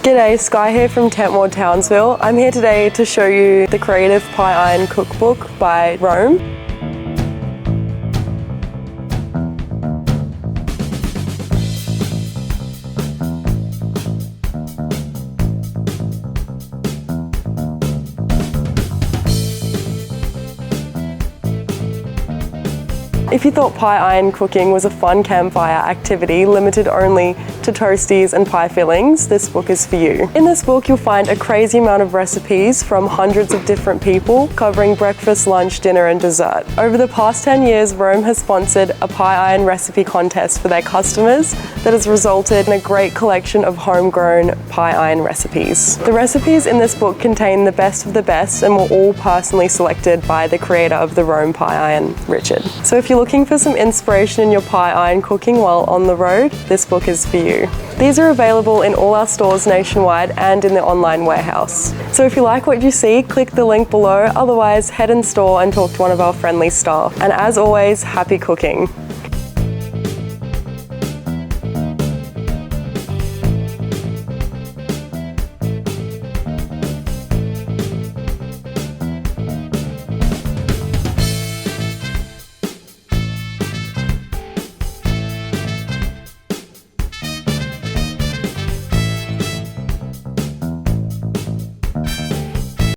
G'day, Skye here from Tentworld Townsville. I'm here today to show you the Creative Pie Iron Cookbook by Rome. If you thought pie iron cooking was a fun campfire activity limited only to toasties and pie fillings, this book is for you. In this book you'll find a crazy amount of recipes from hundreds of different people covering breakfast, lunch, dinner and dessert. Over the past 10 years, Rome has sponsored a pie iron recipe contest for their customers that has resulted in a great collection of homegrown pie iron recipes. The recipes in this book contain the best of the best and were all personally selected by the creator of the Rome pie iron, Richard. So if you're looking for some inspiration in your pie iron cooking while on the road, this book is for you. These are available in all our stores nationwide and in the online warehouse. So if you like what you see, click the link below, otherwise head in store and talk to one of our friendly staff. And as always, happy cooking.